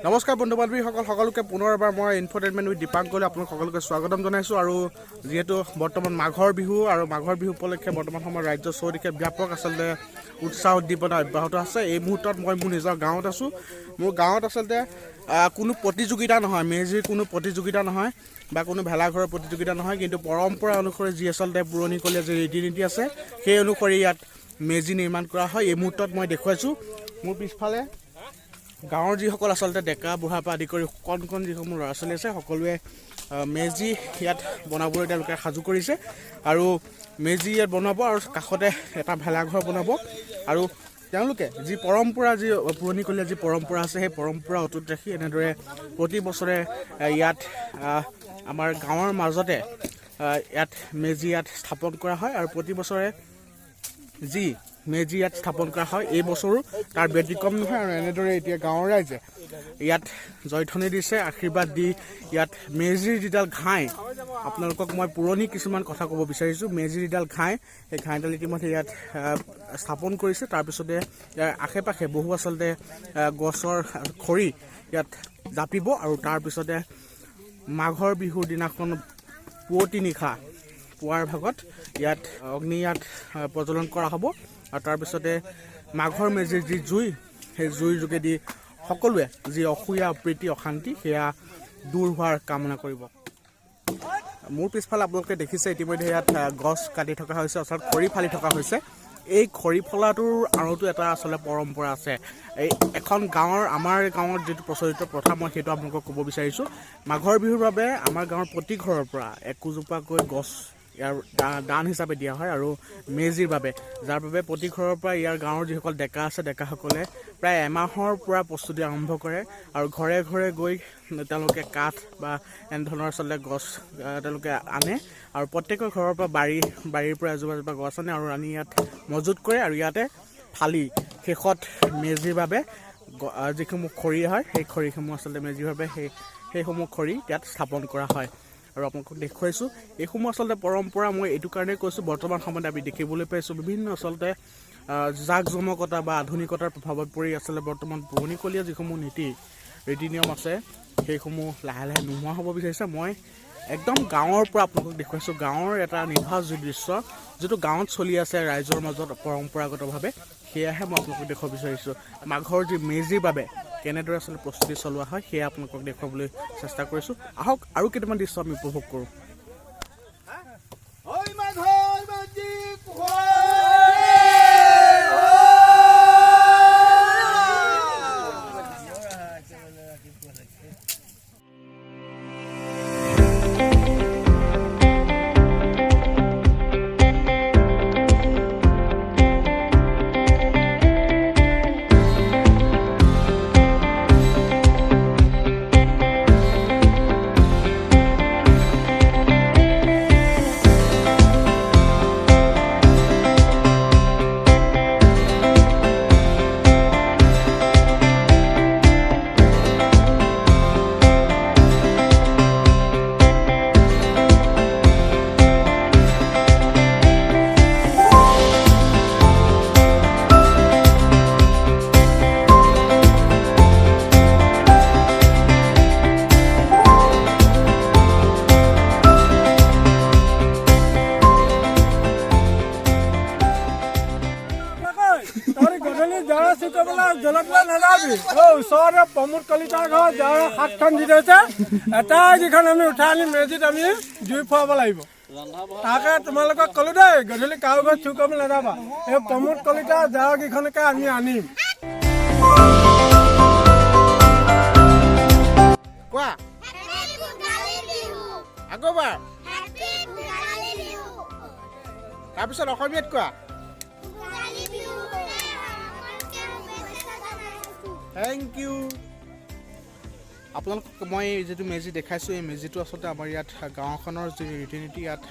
নমস্কাৰ বন্ধু বান্ধৱীসকল সকলোকে পুনৰ এবাৰ মই ইনফৰটেইনমেণ্ট উইথ দীপাংকলৈ আপোনালোক সকলোকে স্বাগতম জনাইছোঁ আৰু যিহেতু বৰ্তমান মাঘৰ বিহু আৰু মাঘৰ বিহু উপলক্ষে বৰ্তমান সময়ত ৰাজ্য চৌদিশে ব্যাপক আচলতে উৎসাহ উদ্দীপনা অব্যাহত আছে। এই মুহূৰ্তত মই মোৰ নিজৰ গাঁৱত আছোঁ। মোৰ গাঁৱত আচলতে কোনো প্ৰতিযোগিতা নহয়, মেজিৰ কোনো প্ৰতিযোগিতা নহয় বা কোনো ভেলাঘৰৰ প্ৰতিযোগিতা নহয়, কিন্তু পৰম্পৰা অনুসৰি যি আচলতে পুৰণিকলীয়া যি ৰীতি নীতি আছে সেই অনুসৰি ইয়াত মেজি নিৰ্মাণ কৰা হয়। এই মুহূৰ্তত মই দেখুৱাইছোঁ মোৰ পিছফালে গাঁৱৰ যিসকল আচলতে ডেকা বুঢ়াৰ পৰা আদি কৰি কণ কণ যিসমূহ ল'ৰা ছোৱালী আছে সকলোৱে মেজি ইয়াত বনাবলৈ তেওঁলোকে সাজু কৰিছে আৰু মেজি ইয়াত বনাব আৰু কাষতে এটা ভেলাঘৰ বনাব আৰু তেওঁলোকে যি পৰম্পৰা যি পুৰণিকলীয়া যি পৰম্পৰা আছে সেই পৰম্পৰা অটুট ৰাখি এনেদৰে প্ৰতি বছৰে ইয়াত আমাৰ গাঁৱৰ মাজতে ইয়াত মেজি ইয়াত স্থাপন কৰা হয় আৰু প্ৰতি বছৰে যি মেজি ইয়াত স্থাপন কৰা হয় এই বছৰো তাৰ ব্যতিক্ৰম নহয় আৰু এনেদৰে এতিয়া গাঁৱৰ ৰাইজে ইয়াত জয়ধ্বনি দিছে, আশীৰ্বাদ দি ইয়াত মেজিৰ যিডাল ঘাই, আপোনালোকক মই পুৰণি কিছুমান কথা ক'ব বিচাৰিছোঁ। মেজিৰ যিডাল ঘাই, সেই ঘাইডাল ইতিমধ্যে ইয়াত স্থাপন কৰিছে। তাৰপিছতে ইয়াৰ আশে পাশে বহু আচলতে গছৰ খৰি ইয়াত জাপিব আৰু তাৰপিছতে মাঘৰ বিহুৰ দিনাখন পুৱতি নিশা পুৱাৰ ভাগত ইয়াত অগ্নি ইয়াত প্ৰজ্বলন কৰা হ'ব আৰু তাৰপিছতে মাঘৰ মেজিৰ যি জুই, সেই জুইৰ যোগেদি সকলোৱে যি অসূয়া অপ্ৰীতি অশান্তি সেয়া দূৰ হোৱাৰ কামনা কৰিব। মোৰ পিছফালে আপোনালোকে দেখিছে ইতিমধ্যে ইয়াত গছ কাটি থকা হৈছে, অৰ্থাৎ খৰি ফালি থকা হৈছে। এই খৰি ফলাটোৰ আঁৰতো এটা আচলতে পৰম্পৰা আছে। এই এখন গাঁৱৰ আমাৰ গাঁৱত যিটো প্ৰচলিত প্ৰথা মই সেইটো আপোনালোকক ক'ব বিচাৰিছোঁ। মাঘৰ বিহুৰ বাবে আমাৰ গাঁৱৰ প্ৰতি ঘৰৰ পৰা একোজোপাকৈ গছ ইয়াৰ দান হিচাপে দিয়া হয় আৰু মেজিৰ বাবে, যাৰ বাবে প্ৰতি ঘৰৰ পৰা ইয়াৰ গাঁৱৰ যিসকল ডেকা আছে ডেকাসকলে প্ৰায় এমাহৰ পৰা প্ৰস্তুতি আৰম্ভ কৰে আৰু ঘৰে ঘৰে গৈ তেওঁলোকে কাঠ বা এনেধৰণৰ আচলতে গছ তেওঁলোকে আনে আৰু প্ৰত্যেকৰ ঘৰৰ পৰা বাৰীৰ পৰা এজোপা গছ আনে আৰু আনি ইয়াত মজুত কৰে আৰু ইয়াতে ফালি শেষত মেজিৰ বাবে যিসমূহ খৰি হয় সেই খৰিসমূহ আচলতে মেজিৰ বাবে সেইসমূহ খৰি ইয়াত স্থাপন কৰা হয় আৰু আপোনালোকক দেখুৱাইছোঁ। এইসমূহ আচলতে পৰম্পৰা মই এইটো কাৰণেই কৈছোঁ, বৰ্তমান সময়ত আমি দেখিবলৈ পাইছোঁ বিভিন্ন আচলতে জাক জমকতা বা আধুনিকতাৰ প্ৰভাৱত পৰি আচলতে বৰ্তমান পুৰণিকলীয়া যিসমূহ ৰীতি নিয়ম আছে সেইসমূহ লাহে লাহে নোহোৱা হ'ব বিচাৰিছে। মই একদম গাঁৱৰ পৰা আপোনালোকক দেখুৱাইছোঁ, গাঁৱৰ এটা নিভাঁজ যি দৃশ্য যিটো গাঁৱত চলি আছে ৰাইজৰ মাজত পৰম্পৰাগতভাৱে, সেয়াহে মই আপোনালোকক দেখুৱাব বিচাৰিছোঁ। মাঘৰ যি মেজিৰ বাবে কেনেদৰে আচলতে প্ৰস্তুতি চলোৱা হয় সেয়া আপোনালোকক দেখুৱাবলৈ চেষ্টা কৰিছোঁ। আহক আৰু কেইটামান দৃশ্য আমি উপভোগ কৰোঁ। ওচৰতে প্ৰমোদ কলিতাৰ ঘৰত যাৰ হাতখন দি থৈছে, এটা যিখন আমি উঠাই আনি মেজিত আমি জুই ফুৱাব লাগিব। তাকে তোমালোকক ক'লো দেই, গধূলি কাৰো ঘৰত চুৰ কৰিব নাযাবা। এই প্ৰমোদ কলিতাৰ যাৰ কেইখনকে আমি আনিম। কোৱা আগৰবাৰ, তাৰপিছত অসমীয়াত কোৱা। Thank you. আপোনালোকক মই যিটো মেজি দেখাইছোঁ এই মেজিটো আচলতে আমাৰ ইয়াত গাঁওখনৰ যি ৰীতি নীতি ইয়াত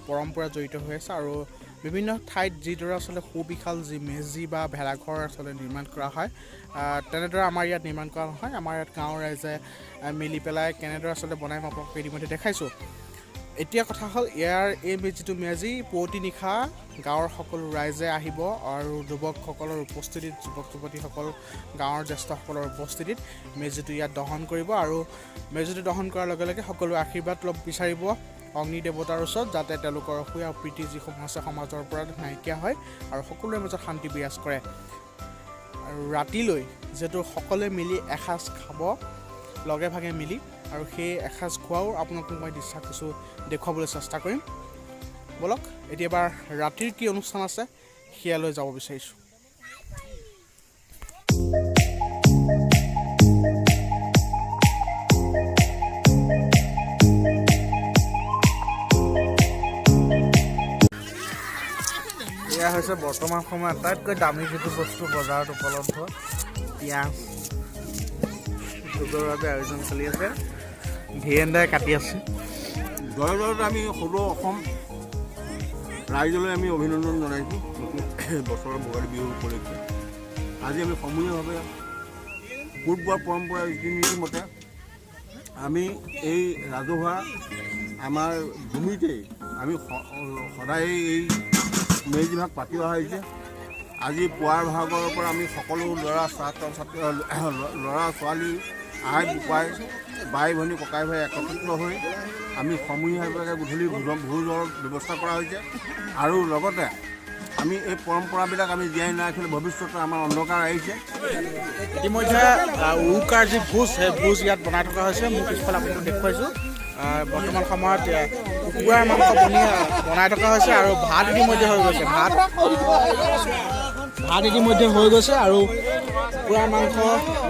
পৰম্পৰা জড়িত হৈ আছে আৰু বিভিন্ন ঠাইত যিদৰে আচলতে সুবিশাল যি মেজি বা ভেলাঘৰ আচলতে নিৰ্মাণ কৰা হয় তেনেদৰে আমাৰ ইয়াত নিৰ্মাণ কৰা নহয়। আমাৰ ইয়াত গাঁৱৰ ৰাইজে মিলি পেলাই কেনেদৰে আচলতে বনাই মই আপোনালোকক ইতিমধ্যে দেখাইছোঁ। এতিয়া কথা হ'ল ইয়াৰ এই যিটো মেজি পুৱতি নিশা গাঁৱৰ সকলো ৰাইজে আহিব আৰু যুৱকসকলৰ উপস্থিতিত যুৱক যুৱতীসকল গাঁৱৰ জ্যেষ্ঠসকলৰ উপস্থিতিত মেজিটো ইয়াত দহন কৰিব আৰু মেজিটো দহন কৰাৰ লগে লগে সকলোৱে আশীৰ্বাদ ল'ব বিচাৰিব অগ্নি দেৱতাৰ ওচৰত যাতে তেওঁলোকৰ অসূয়া প্ৰীতি যিসমূহ আছে সমাজৰ পৰা নাইকিয়া হয় আৰু সকলোৰে মাজত শান্তি বিৰাজ কৰে আৰু ৰাতিলৈ যিহেতু সকলোৱে মিলি এসাঁজ খাব লগে ভাগে মিলি আৰু সেই এসাঁজ খোৱাও আপোনালোকক মই দৃশ্য কিছু দেখুৱাবলৈ চেষ্টা কৰিম বলক এতিয়া এবাৰ ৰাতিৰ কি অনুষ্ঠান আছে সেয়ালৈ যাব বিচাৰিছোঁ এয়া হৈছে বৰ্তমান সময়ত আটাইতকৈ দামী যিটো বস্তু বজাৰত উপলব্ধ পিঁয়াজ যোগৰ বাবে আয়োজন চলি আছে ধীৰেন্দ্ৰই কাটি আছে জয় জয়তে আমি সৰু অসম ৰাইজলৈ আমি অভিনন্দন জনাইছোঁ বছৰৰ ভোগালী বিহু উপলক্ষে আজি আমি সমূহীয়াভাৱে পূৰ্বৰ পৰম্পৰা ৰীতি নীতি মতে আমি এই ৰাজহুৱা আমাৰ ভূমিতেই আমি সদায় এই মেজিভাগ পাতি অহা হৈছে আজি পুৱাৰ ভাগৰ পৰা আমি সকলো ল'ৰা ছোৱালী আই বোপাই বাই ভনী ককাই ভাই একত্ৰিত হৈ আমি সমূহীয়াভাৱে গধূলি ভোজৰ ব্যৱস্থা কৰা হৈছে আৰু লগতে আমি এই পৰম্পৰাবিলাক আমি জীয়াই নাৰাখিলে ভৱিষ্যতে আমাৰ অন্ধকাৰ আহিছে ইতিমধ্যে উৰুকাৰ যি ভোজ সেই ভোজ ইয়াত বনাই থকা হৈছে মোৰ পিছফালে আপোনালোকক দেখুৱাইছোঁ বৰ্তমান সময়ত কুকুৰাৰ মাংস বনাই থকা হৈছে আৰু ভাত ইতিমধ্যে হৈ গৈছে ভাত ইতিমধ্যে হৈ গৈছে আৰু কুকুৰাৰ মাংস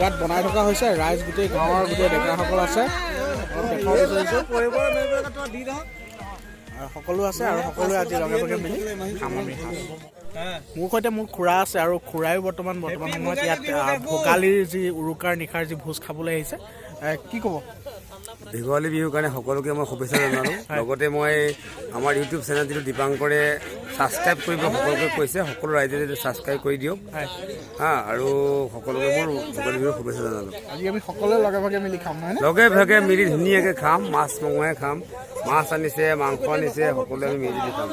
ইয়াত বনাই থকা হৈছে ৰাইজ গোটেই গাঁৱৰ গোটেই ডেকাসকল আছে সকলো আছে আৰু সকলোৱে আজি লগে ভাগে মিলি খাম আমি মোৰ সৈতে মোৰ খুৰা আছে আৰু খুৰায়ো বৰ্তমান সময়ত ইয়াত ভোগালীৰ যি উৰুকাৰ নিশাৰ যি ভোজ খাবলৈ আহিছে কি ক'ব ভোগালী বিহুৰ কাৰণে সকলোকে মই শুভেচ্ছা জনালোঁ লগতে মই আমাৰ ইউটিউব চেনেল যিটো দীপাংকৰে ছাবস্ক্ৰাইব কৰিব সকলোকে কৈছে সকলো ৰাইজে ছাবস্ক্ৰাইব কৰি দিয়ক আৰু সকলোকে মোৰ ভোগালী বিহুৰ শুভেচ্ছা জনালোঁ আজি আমি সকলোৱে লগে ভাগে মিলি খাম লগে ভাগে মিলি ধুনীয়াকৈ খাম মাছ মঙহে খাম মাছ আনিছে মাংস আনিছে সকলোৱে আমি মিলি খাম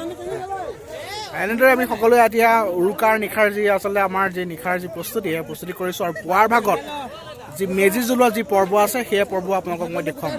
এনেদৰে আমি সকলোৱে এতিয়া উৰুকাৰ নিশাৰ যি আচলতে আমাৰ যি নিশাৰ যি প্ৰস্তুতি সেই প্ৰস্তুতি কৰিছোঁ আৰু পুৱাৰ ভাগত যি মেজি জ্বলোৱা যি পৰ্ব আছে সেই পৰ্ব আপোনালোকক মই দেখুৱাম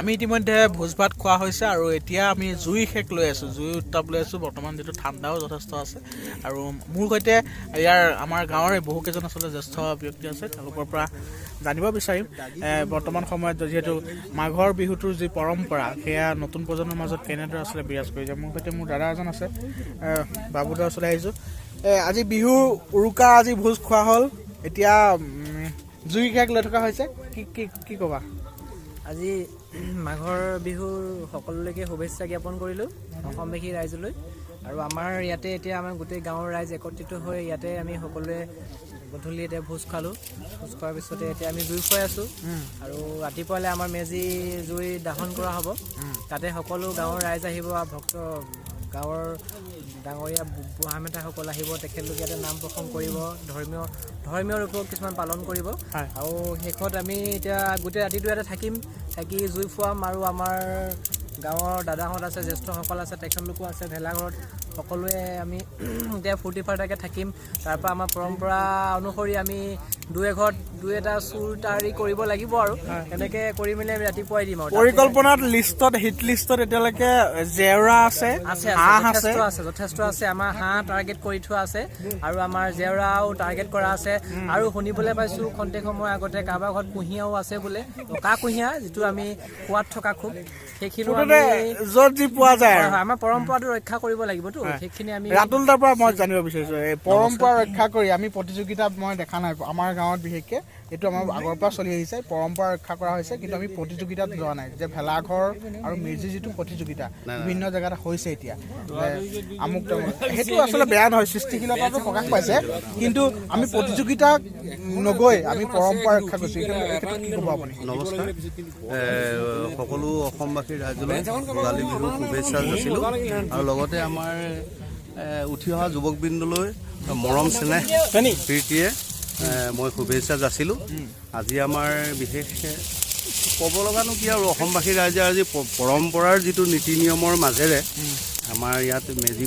আমি ইতিমধ্যে ভোজ ভাত খোৱা হৈছে আৰু এতিয়া আমি জুই শেষ লৈ আছোঁ জুই উত্তাপ লৈ আছোঁ বৰ্তমান যিটো ঠাণ্ডাও যথেষ্ট আছে আৰু মোৰ সৈতে ইয়াৰ আমাৰ গাঁৱৰে বহুকেইজন আচলতে জ্যেষ্ঠ ব্যক্তি আছে তেওঁলোকৰ পৰা জানিব বিচাৰিম বৰ্তমান সময়ত যিহেতু মাঘৰ বিহুটোৰ যি পৰম্পৰা সেয়া নতুন প্ৰজন্মৰ মাজত কেনেদৰে আচলতে বিৰাজ কৰিছে মোৰ সৈতে মোৰ দাদা এজন আছে বাবুদাৰ ওচৰলৈ আহিছোঁ আজি বিহু উৰুকা আজি ভোজ খোৱা হ'ল এতিয়া জুই শেষ লৈ থকা হৈছে কি ক'বা আজি মাঘৰ বিহুৰ সকলোলৈকে শুভেচ্ছা জ্ঞাপন কৰিলোঁ অসমবাসী ৰাইজলৈ আৰু আমাৰ ইয়াতে এতিয়া আমাৰ গোটেই গাঁৱৰ ৰাইজ একত্ৰিত হৈ ইয়াতে আমি সকলোৱে গধূলি এতিয়া ভোজ খালোঁ ভোজ খোৱাৰ পিছতে এতিয়া আমি জুই খুৱাই আছোঁ আৰু ৰাতিপুৱালৈ আমাৰ মেজি জুই দাহন কৰা হ'ব তাতে সকলো গাঁৱৰ ৰাইজ আহিব ভক্ত গাঁৱৰ ডাঙৰীয়া বুঢ়া মেঠাসকল আহিব তেখেতলোকে ইয়াতে নাম প্ৰসংগ কৰিব ধৰ্মীয় ৰূপত কিছুমান পালন কৰিব আৰু শেষত আমি এতিয়া গোটেই ৰাতিটো ইয়াতে থাকি জুই ফুৱাম আৰু আমাৰ গাঁৱৰ দাদাহঁত আছে জ্যেষ্ঠসকল আছে তেখেতলোকো আছে ভেলাঘৰত সকলোৱে আমি এতিয়া ফূৰ্তি ফাৰ্তাকৈ থাকিম। তাৰপৰা আমাৰ পৰম্পৰা অনুসৰি আমি দুই এটা চুৰ তাৰি কৰিব লাগিব আৰু এনেকৈ কৰি মেলি আমি ৰাতিপুৱাই দিম আৰু পৰিকল্পনাত হিট লিষ্টত এতিয়ালৈকে জেওৰা আছে, হাঁহ আছে, যথেষ্ট আছে। আমাৰ হাঁহ টাৰ্গেট কৰি থোৱা আছে আৰু আমাৰ জেওৰাও টাৰ্গেট কৰা আছে। আৰু শুনিবলৈ পাইছোঁ খন্তেক সময় আগতে কাৰোবাৰ ঘৰত কুঁহিয়াও আছে বোলে, টকা কুঁহিয়া, যিটো আমি সোৱাদ থকা খুব, সেইখিনিও য'ত যি পোৱা যায়। আমাৰ পৰম্পৰাটো ৰক্ষা কৰিব লাগিবতো, সেইখিনি আমি ৰাতুল দাৰ পৰা মই জানিব বিচাৰিছো, এই পৰম্পৰা ৰক্ষা কৰি আমি প্ৰতিযোগিতা মই দেখা নাই আমাৰ গাঁৱত, বিশেষকৈ এইটো আমাৰ আগৰ পৰা চলি আহিছে, পৰম্পৰা ৰক্ষা কৰা হৈছে, কিন্তু আমি প্ৰতিযোগিতাত যোৱা নাই। যে ভেলাঘৰ আৰু মেজি যিটো প্ৰতিযোগিতা বিভিন্ন জেগাত হৈছে এতিয়া, আমুক সেইটো আচলতে বেয়া নহয়, সৃষ্টিশীলতাটো প্ৰকাশ পাইছে, কিন্তু আমি প্ৰতিযোগিতা নগৈ আমি পৰম্পৰা ৰক্ষা কৰিছোঁ। কি ক'ব আপুনি? নমস্কাৰ, সকলো অসমবাসী ৰাইজলৈ ভোগালী বিহুৰ শুভেচ্ছা যাচিলোঁ আৰু লগতে আমাৰ উঠি অহা যুৱকবৃন্দলৈ মৰম চেনেহ প্ৰীতিয়ে মই শুভেচ্ছা যাচিলোঁ। আজি আমাৰ বিশেষ ক'ব লগানো কি আৰু, অসমবাসী ৰাইজে আজি পৰম্পৰাৰ যিটো নীতি নিয়মৰ মাজেৰে আমাৰ ইয়াত মেজি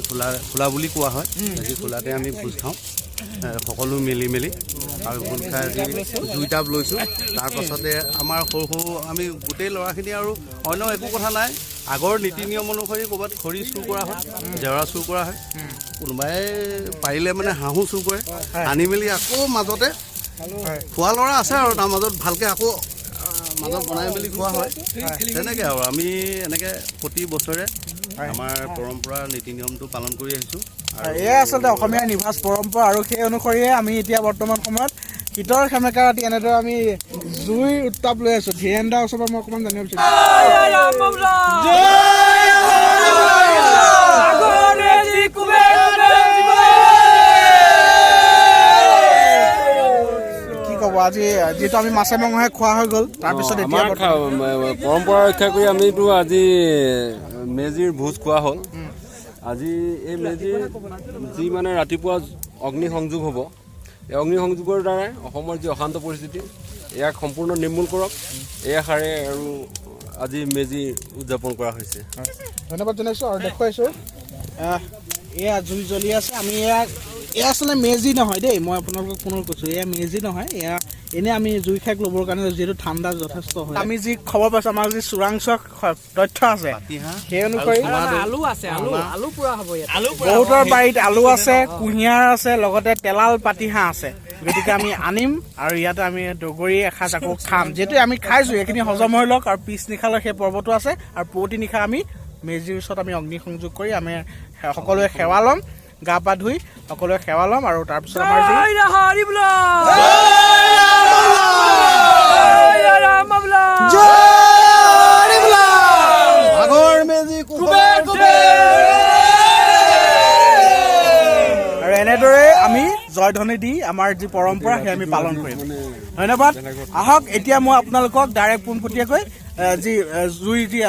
খোলা বুলি কোৱা হয়, মেজি খোলাতে আমি ভোজ খাওঁ সকলো মিলি মেলি, আৰু ভোজ খাই আজি জুই টাপ লৈছোঁ। তাৰপাছতে আমাৰ সৰু সৰু আমি গোটেই ল'ৰাখিনি, আৰু অন্য একো কথা নাই, আগৰ নীতি নিয়ম অনুসৰি ক'ৰবাত খৰি চুৰ কৰা হয়, জেওৰা চুৰ কৰা হয়, কোনোবাই পাৰিলে মানে হাঁহো চুৰ কৰে, আনি মেলি আকৌ মাজতে খোৱা ল'ৰা আছে আৰু তাৰ মাজত ভালকৈ আকৌ মাজত বনাই মেলি খোৱা হয়। তেনেকৈ আৰু আমি এনেকৈ প্ৰতি বছৰে আমাৰ পৰম্পৰা নীতি নিয়মটো পালন কৰি আহিছোঁ। এয়াই আচলতে অসমীয়াৰ নিভাঁজ পৰম্পৰা, আৰু সেই অনুসৰিয়ে আমি এতিয়া বৰ্তমান সময়ত শীতৰ সেমেকা ৰাতি এনেদৰে আমি জুইৰ উত্তাপ লৈ আছোঁ। ধীৰেন দাৰ ওচৰৰ পৰা মই অকণমান জানিব বিচাৰিছোঁ। কি ক'ব, আজি যিহেতু আমি মাছে মাংসহে খোৱা হৈ গ'ল, তাৰপিছত এতিয়া পৰম্পৰা ৰক্ষা কৰি আমিতো আজি মেজিৰ ভোজ খোৱা হ'ল। আজি এই মেজিৰ যি মানে ৰাতিপুৱা অগ্নি সংযোগ হ'ব, এই অগ্নি সংযোগৰ দ্বাৰাই অসমৰ যি অশান্ত পৰিস্থিতি ইয়াক সম্পূৰ্ণ নিৰ্মূল কৰক, এই আশাৰে আৰু আজি মেজি উদযাপন কৰা হৈছে। ধন্যবাদ জনাইছোঁ আৰু দেখুৱাইছোঁ এয়া জুই জ্বলি আছে। আমি এয়া আচলতে মেজি নহয় দেই, মই আপোনালোকক পুনৰ কৈছোঁ, এয়া মেজি নহয়, এয়া এনেই আমি জুই খাই ল'বৰ কাৰণে, যিহেতু ঠাণ্ডা যথেষ্ট হয়। আমি যি খবৰ পাইছোঁ, আমাৰ যি চোৰাংচোৱা তথ্য আছে, সেই অনুসৰি আলু আছে, আলু পুৰা হ'ব ইয়াত, বহুতৰ বাৰীত আলু আছে, কুঁহিয়াৰ আছে, লগতে তেলাল পাতিহাঁহ আছে। গতিকে আমি আনিম আৰু ইয়াতে আমি দগৰি এসাঁজ আকৌ খাম। যিহেতু আমি খাইছোঁ, এইখিনি হজম হৈ লওক, আৰু পিছ নিশালৈ সেই পৰ্বটো আছে, আৰু পুৱতি নিশা আমি মেজিৰ ওচৰত আমি অগ্নি সংযোগ কৰি আমি সকলোৱে সেৱা ল'ম, গা পা ধুই সকলোৱে সেৱা ল'ম, আৰু তাৰপিছত আমাৰ আৰু এনেদৰে আমি জয়ধ্বনি দি আমাৰ যি পৰম্পৰা সেই আমি পালন কৰিম। ধন্যবাদ। আহক এতিয়া মই আপোনালোকক ডাইৰেক্ট পোনপটীয়াকৈ যি জুই যি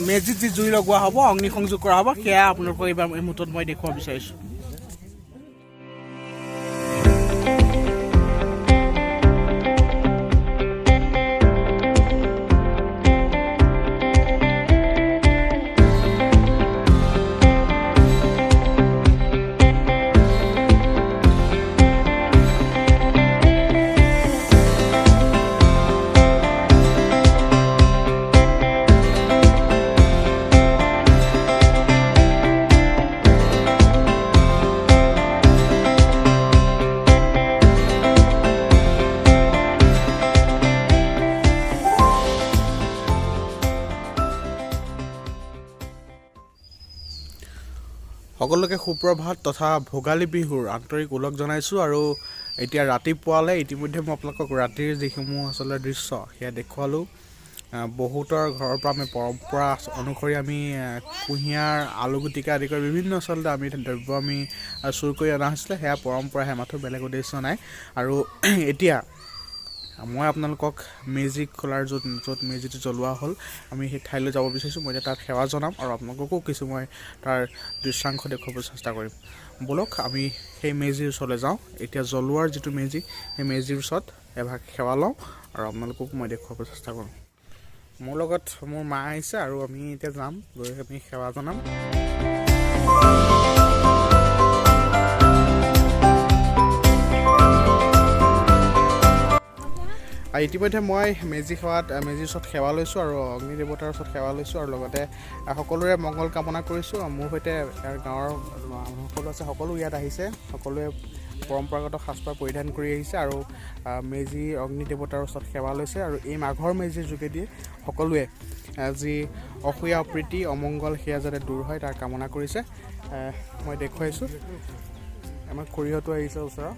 মেজিত যি জুই লগোৱা হ'ব, অগ্নি সংযোগ কৰা হ'ব, সেয়া আপোনালোকক এইবাৰ এই মুহূৰ্তত মই দেখুৱাব বিচাৰিছোঁ। সকলোকে সুপ্ৰভাত তথা ভোগালী বিহুৰ আন্তৰিক ওলগ জনাইছোঁ। আৰু এতিয়া ৰাতিপুৱালৈ ইতিমধ্যে মই আপোনালোকক ৰাতিৰ যিসমূহ আচলতে দৃশ্য সেয়া দেখুৱালোঁ। বহুতৰ ঘৰৰ পৰা আমি পৰম্পৰা অনুসৰি আমি কুঁহিয়াৰ, আলু গুটিকা আদি কৰি বিভিন্ন আচলতে আমি দ্ৰব্য আমি চুৰ কৰি অনা হৈছিলে, সেয়া পৰম্পৰাহে, মাথো বেলেগ উদ্দেশ্য নাই। আৰু এতিয়া মই আপোনালোকক মেজি খোলাৰ য'ত মেজিটো জ্বলোৱা হ'ল, আমি সেই ঠাইলৈ যাব বিচাৰিছোঁ। মই এতিয়া তাত সেৱা জনাম আৰু আপোনালোককো কিছু মই তাৰ দৃশ্যাংশ দেখুৱাবলৈ চেষ্টা কৰিম। ব'লক আমি সেই মেজিৰ ওচৰলৈ যাওঁ। এতিয়া জ্বলোৱাৰ যিটো মেজি, সেই মেজিৰ ওচৰত এভাগ সেৱা লওঁ আৰু আপোনালোককো মই দেখুৱাবলৈ চেষ্টা কৰিম। মোৰ লগত মোৰ মা আহিছে আৰু আমি এতিয়া যাম, গৈ আমি সেৱা জনাম। ইতিমধ্যে মই মেজিৰ ওচৰত সেৱা লৈছোঁ আৰু অগ্নি দেৱতাৰ ওচৰত সেৱা লৈছোঁ আৰু লগতে সকলোৰে মংগল কামনা কৰিছোঁ। মোৰ সৈতে গাঁৱৰ সকলো আছে, সকলো ইয়াত আহিছে, সকলোৱে পৰম্পৰাগত সাজপাৰ পৰিধান কৰি আহিছে আৰু মেজি অগ্নি দেৱতাৰ ওচৰত সেৱা লৈছে। আৰু এই মাঘৰ মেজিৰ যোগেদি সকলোৱে যি অসূয়া অপ্ৰীতি অমংগল সেয়া যাতে দূৰ হয় তাৰ কামনা কৰিছে। মই দেখুৱাইছোঁ, আমাৰ খুৰীহঁতো আহিছে ওচৰৰ।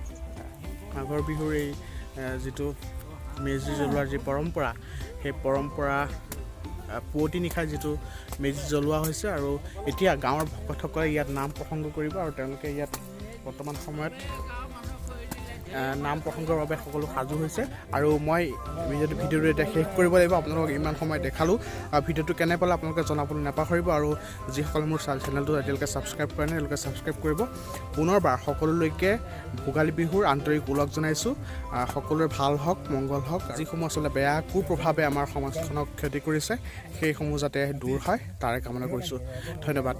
মাঘৰ বিহুৰ এই যিটো মেজি জ্বলোৱাৰ যি পৰম্পৰা, সেই পৰম্পৰা পুৱতি নিশা যিটো মেজি জ্বলোৱা হৈছে আৰু এতিয়া গাঁৱৰ ভকতসকলে ইয়াত নাম প্ৰসংগ কৰিব আৰু তেওঁলোকে ইয়াত বৰ্তমান সময়ত নাম প্ৰসংগৰ বাবে সকলো সাজু হৈছে। আৰু মই ভিডিঅ'টো এতিয়া শেষ কৰিব লাগিব। আপোনালোকক ইমান সময় দেখালোঁ। ভিডিঅ'টো কেনে পালে আপোনালোকে জনাবলৈ নাপাহৰিব আৰু যিসকলে মোৰ চেনেলটো এতিয়ালৈকে ছাবস্ক্ৰাইব কৰা নাই তেওঁলোকে ছাবস্ক্ৰাইব কৰিব। পুনৰবাৰ সকলোলৈকে ভোগালী বিহুৰ আন্তৰিক ওলগ জনাইছোঁ। সকলোৰে ভাল হওক, মংগল হওক। যিসমূহ আচলতে বেয়া কুপ্ৰভাৱে আমাৰ সমাজখনক ক্ষতি কৰিছে সেইসমূহ যাতে দূৰ হয় তাৰে কামনা কৰিছোঁ। ধন্যবাদ।